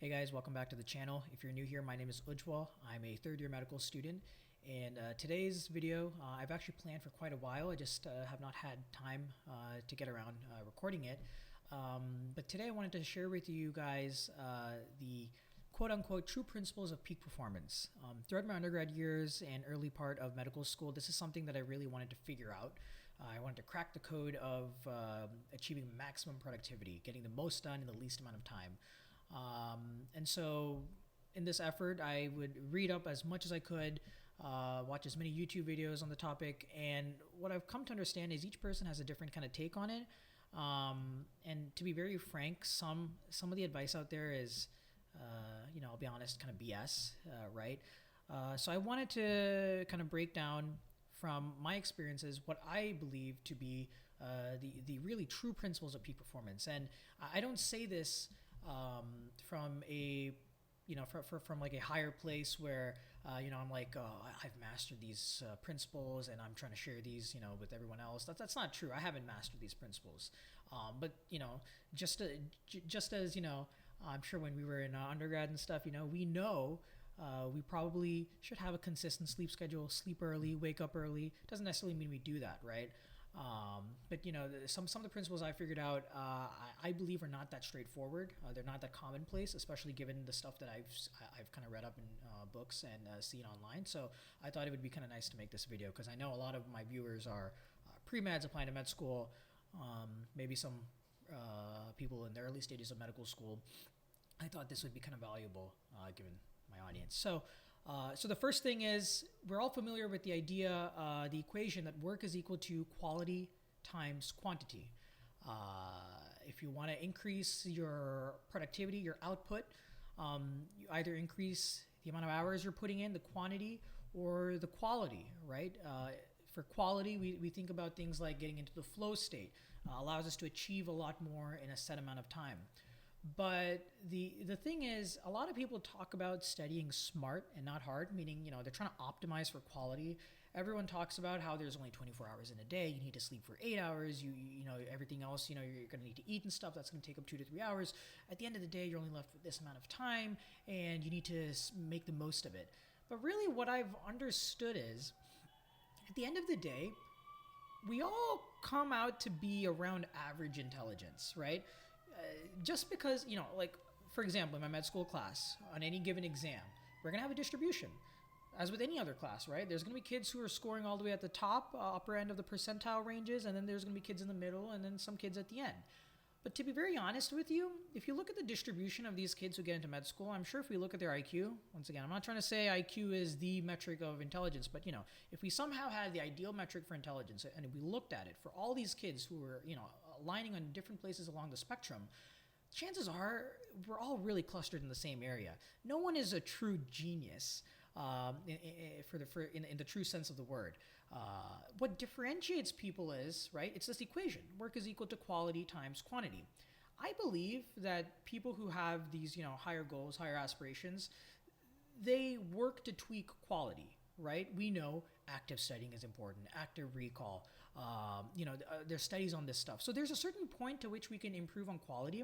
Hey guys, welcome back to the channel. If you're new here, my name is Ujjwal. I'm a third year medical student, and today's video I've actually planned for quite a while. I just have not had time to get around recording it. But today I wanted to share with you guys the quote-unquote true principles of peak performance. Throughout my undergrad years and early part of medical school, this is something that I really wanted to figure out. I wanted to crack the code of achieving maximum productivity, getting the most done in the least amount of time. And so in this effort, I would read up as much as I could, watch as many YouTube videos on the topic. And what I've come to understand is each person has a different kind of take on it. And to be very frank, some of the advice out there is, I'll be honest, kind of BS, right? So I wanted to kind of break down from my experiences what I believe to be the really true principles of peak performance. And I don't say this from a from like a higher place where I'm like, oh, I've mastered these principles and I'm trying to share these with everyone else. That's not true. I haven't mastered these principles, but just as I'm sure when we were in undergrad and stuff, we know we probably should have a consistent sleep schedule, sleep early, wake up early. Doesn't necessarily mean we do that, right? But some of the principles I figured out, I believe are not that straightforward. They're not that commonplace, especially given the stuff that I've kind of read up in books and seen online. So I thought it would be kind of nice to make this video because I know a lot of my viewers are pre-meds applying to med school, maybe some people in the early stages of medical school. I thought this would be kind of valuable given my audience. So the first thing is, we're all familiar with the idea, the equation that work is equal to quality times quantity. If you want to increase your productivity, your output, you either increase the amount of hours you're putting in, the quantity, or the quality, right? For quality, we think about things like getting into the flow state, allows us to achieve a lot more in a set amount of time. But the thing is, a lot of people talk about studying smart and not hard, meaning, they're trying to optimize for quality. Everyone talks about how there's only 24 hours in a day. You need to sleep for 8 hours. Everything else, you're going to need to eat and stuff. That's going to take up 2 to 3 hours. At the end of the day, you're only left with this amount of time and you need to make the most of it. But really what I've understood is, at the end of the day, we all come out to be around average intelligence, right? Just because, like, for example, in my med school class, on any given exam, we're going to have a distribution. As with any other class, right? There's going to be kids who are scoring all the way at the top, upper end of the percentile ranges, and then there's going to be kids in the middle, and then some kids at the end. But to be very honest with you, if you look at the distribution of these kids who get into med school, I'm sure if we look at their IQ, once again, I'm not trying to say IQ is the metric of intelligence, but if we somehow had the ideal metric for intelligence and we looked at it for all these kids who were, aligning on different places along the spectrum, chances are we're all really clustered in the same area. No one is a true genius in the true sense of the word. What differentiates people is, right, it's this equation. Work is equal to quality times quantity. I believe that people who have these, higher goals, higher aspirations, they work to tweak quality. Right? We know active studying is important, active recall, there's studies on this stuff. So there's a certain point to which we can improve on quality.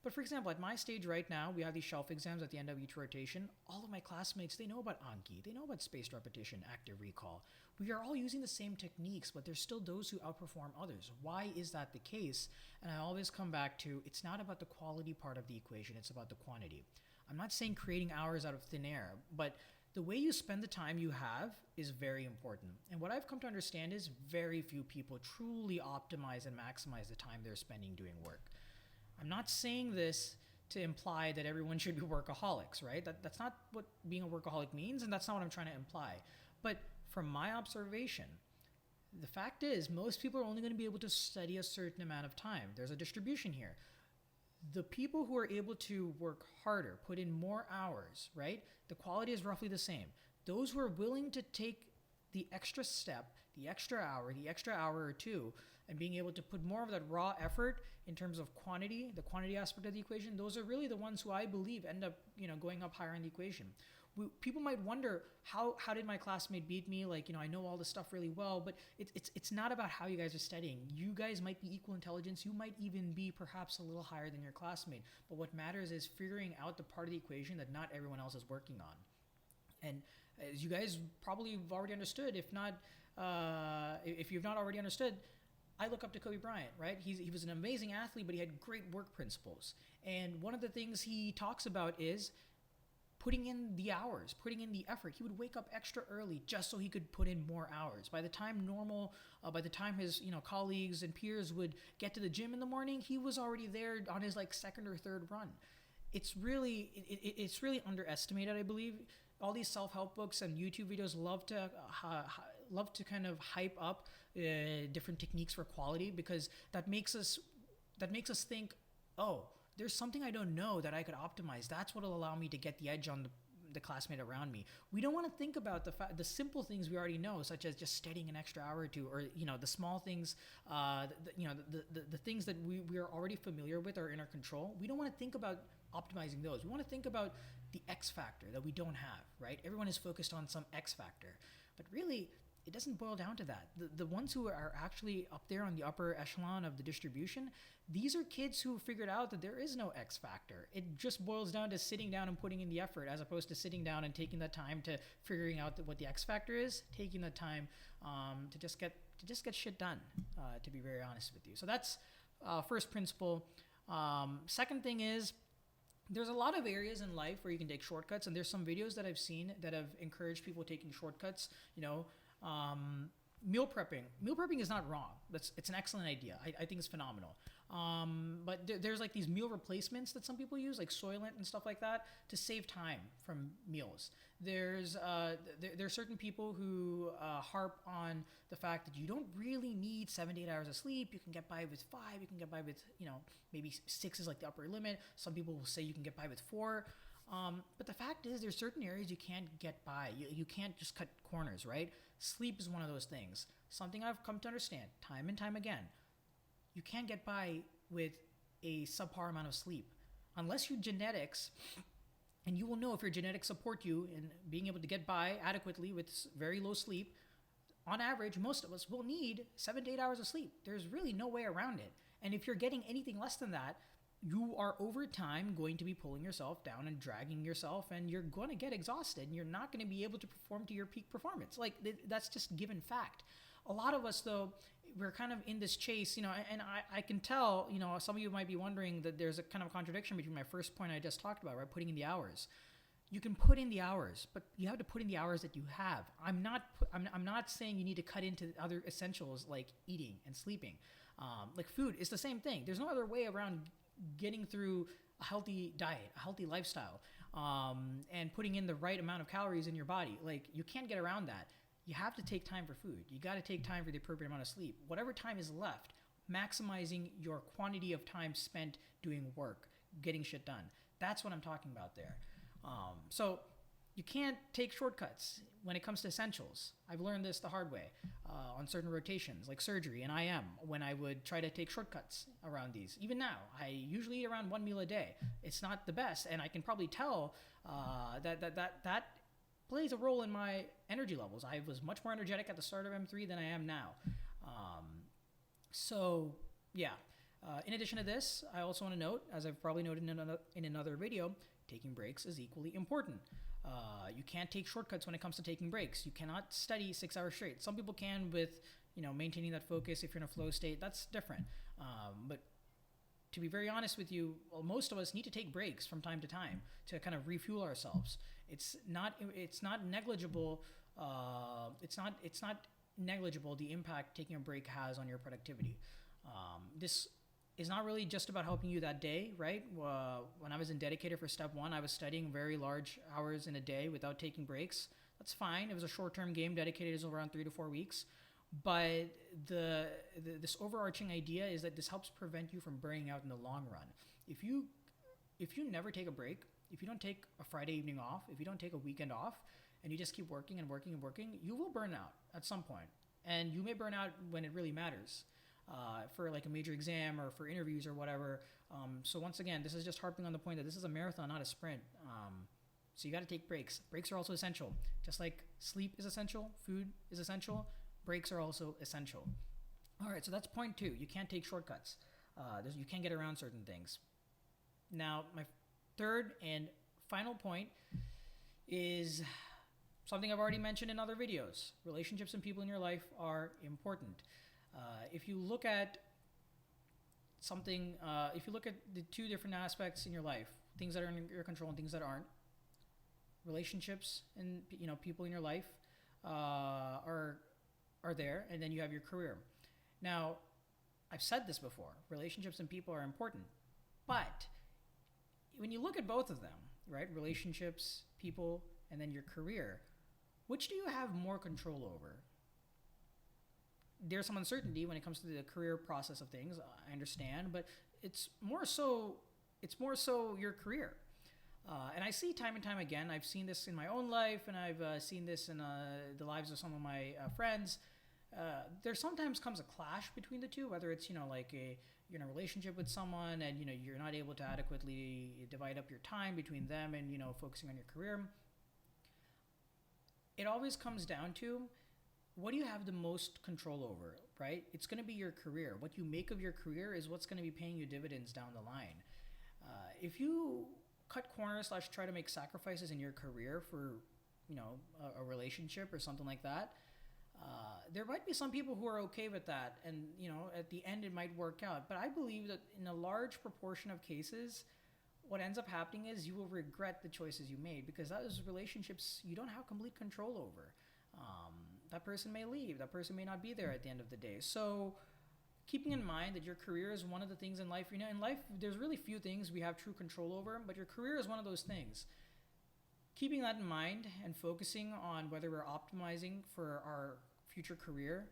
But for example, at my stage right now, we have these shelf exams at the end of each rotation. All of my classmates, they know about Anki, they know about spaced repetition, active recall. We are all using the same techniques, but there's still those who outperform others. Why is that the case? And I always come back to, it's not about the quality part of the equation, it's about the quantity. I'm not saying creating hours out of thin air, but the way you spend the time you have is very important. And what I've come to understand is very few people truly optimize and maximize the time they're spending doing work. I'm not saying this to imply that everyone should be workaholics, right? That's not what being a workaholic means, and that's not what I'm trying to imply. But from my observation, the fact is most people are only going to be able to study a certain amount of time. There's a distribution here. The people who are able to work harder, put in more hours, right? The quality is roughly the same. Those who are willing to take the extra step, the extra hour or two, and being able to put more of that raw effort in terms of quantity, the quantity aspect of the equation, those are really the ones who I believe end up, going up higher in the equation. People might wonder, how did my classmate beat me? Like, I know all this stuff really well, but it's not about how you guys are studying. You guys might be equal intelligence. You might even be perhaps a little higher than your classmate. But what matters is figuring out the part of the equation that not everyone else is working on. And as you guys probably have already understood, if you've not already understood, I look up to Kobe Bryant, right? He was an amazing athlete, but he had great work principles. And one of the things he talks about is putting in the hours, putting in the effort. He would wake up extra early just so he could put in more hours. By the time his colleagues and peers would get to the gym in the morning, he was already there on his like second or third run. It's really underestimated, I believe. All these self-help books and YouTube videos love to kind of hype up different techniques for quality, because that makes us think, oh, there's something I don't know that I could optimize. That's what will allow me to get the edge on the classmate around me. We don't want to think about the simple things we already know, such as just studying an extra hour or two, or the small things, the things that we are already familiar with or in our control. We don't want to think about optimizing those. We want to think about the X factor that we don't have, right? Everyone is focused on some X factor, but really it doesn't boil down to that. The ones who are actually up there on the upper echelon of the distribution, these are kids who figured out that there is no X factor. It just boils down to sitting down and putting in the effort, as opposed to sitting down and taking the time to figuring out what the X factor is, taking the time to just get shit done, to be very honest with you. So that's first principle. Second thing is, there's a lot of areas in life where you can take shortcuts, and there's some videos that I've seen that have encouraged people taking shortcuts. Meal prepping. Meal prepping is not wrong. It's an excellent idea. I think it's phenomenal. But there's like these meal replacements that some people use, like Soylent and stuff like that, to save time from meals. There's certain people who harp on the fact that you don't really need 7 to 8 hours of sleep. You can get by with 5. You can get by with maybe 6 is like the upper limit. Some people will say you can get by with 4. But the fact is, there's certain areas you can't get by. You can't just cut corners, right? Sleep is one of those things. Something I've come to understand time and time again. You can't get by with a subpar amount of sleep. Unless you genetics, and you will know if your genetics support you in being able to get by adequately with very low sleep. On average, most of us will need 7 to 8 hours of sleep. There's really no way around it. And if you're getting anything less than that, you are over time going to be pulling yourself down and dragging yourself, and you're going to get exhausted, and you're not going to be able to perform to your peak performance. Like, that's just given fact. A lot of us, though, we're kind of in this chase, and I can tell, some of you might be wondering that there's a kind of contradiction between my first point I just talked about, right? Putting in the hours. You can put in the hours, but you have to put in the hours that you have. I'm not saying you need to cut into other essentials like eating and sleeping. Like food is the same thing. There's no other way around getting through a healthy diet, a healthy lifestyle, and putting in the right amount of calories in your body. Like, you can't get around that. You have to take time for food. You got to take time for the appropriate amount of sleep. Whatever time is left, maximizing your quantity of time spent doing work, getting shit done. That's what I'm talking about there. So you can't take shortcuts when it comes to essentials. I've learned this the hard way on certain rotations, like surgery and IM, when I would try to take shortcuts around these. Even now, I usually eat around 1 meal a day. It's not the best, and I can probably tell that plays a role in my energy levels. I was much more energetic at the start of M3 than I am now. In addition to this, I also want to note, as I've probably noted in another video, taking breaks is equally important. You can't take shortcuts when it comes to taking breaks. You cannot study 6 hours straight. Some people can with, maintaining that focus. If you're in a flow state, that's different. But to be very honest with you, most of us need to take breaks from time to time to kind of refuel ourselves. It's not negligible. It's not negligible the impact taking a break has on your productivity. This is not really just about helping you that day, right? When I was in Dedicated for step 1, I was studying very large hours in a day without taking breaks. That's fine. It was a short-term game. Dedicated is around 3 to 4 weeks. But this overarching idea is that this helps prevent you from burning out in the long run. If you never take a break, if you don't take a Friday evening off, if you don't take a weekend off, and you just keep working and working and working, you will burn out at some point. And you may burn out when it really matters. For like a major exam or for interviews or whatever. So once again, this is just harping on the point that this is a marathon, not a sprint. So you got to take breaks. Breaks are also essential. Just like sleep is essential, food is essential, breaks are also essential. All right, so that's point 2. You can't take shortcuts. You can't get around certain things. Now, my third and final point is something I've already mentioned in other videos. Relationships and people in your life are important. If you look at if you look at the 2 different aspects in your life, things that are in your control and things that aren't, relationships and people in your life are there, and then you have your career. Now, I've said this before, relationships and people are important, but when you look at both of them, right, relationships, people, and then your career, which do you have more control over? There's some uncertainty when it comes to the career process of things, I understand, but it's more so your career. And I see time and time again, I've seen this in my own life, and I've seen this in the lives of some of my friends. There sometimes comes a clash between the two, whether it's like you're in a relationship with someone and you're not able to adequately divide up your time between them and focusing on your career. It always comes down to, what do you have the most control over, right? It's going to be your career. What you make of your career is what's going to be paying you dividends down the line. If you cut corners / try to make sacrifices in your career for a relationship or something like that, there might be some people who are okay with that, and at the end it might work out. But I believe that in a large proportion of cases, what ends up happening is you will regret the choices you made, because those relationships you don't have complete control over. That person may leave, that person may not be there at the end of the day. So keeping in mind that your career is one of the things in life, in life there's really few things we have true control over, but your career is one of those things. Keeping that in mind and focusing on whether we're optimizing for our future career,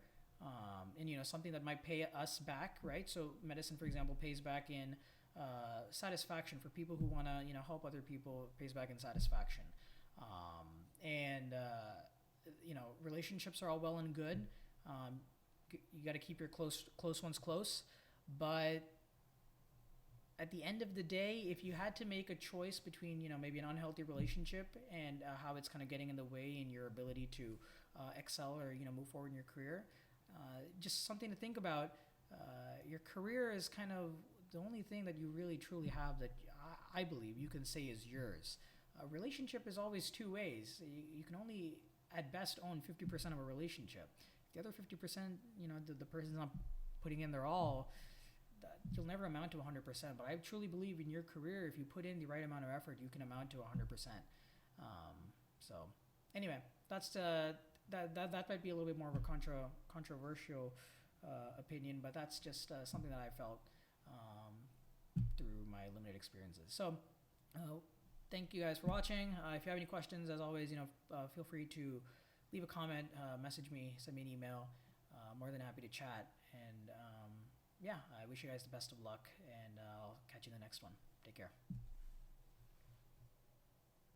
and something that might pay us back, right? So medicine, for example, pays back in satisfaction for people who want to help other people, pays back in satisfaction. And relationships are all well and good. You got to keep your close ones close, but at the end of the day, if you had to make a choice between maybe an unhealthy relationship and how it's kind of getting in the way in your ability to excel or move forward in your career, just something to think about. Your career is kind of the only thing that you really truly have that I believe you can say is yours. A relationship is always 2 ways. You can only at best own 50% of a relationship. The other 50%, the person's not putting in their all, you'll never amount to 100%. But I truly believe in your career, if you put in the right amount of effort, you can amount to 100%. So anyway, that's that might be a little bit more of a controversial opinion, but that's just something that I felt through my limited experiences. So thank you guys for watching. If you have any questions, as always, feel free to leave a comment, message me, send me an email. More than happy to chat. And I wish you guys the best of luck, and I'll catch you in the next one. Take care.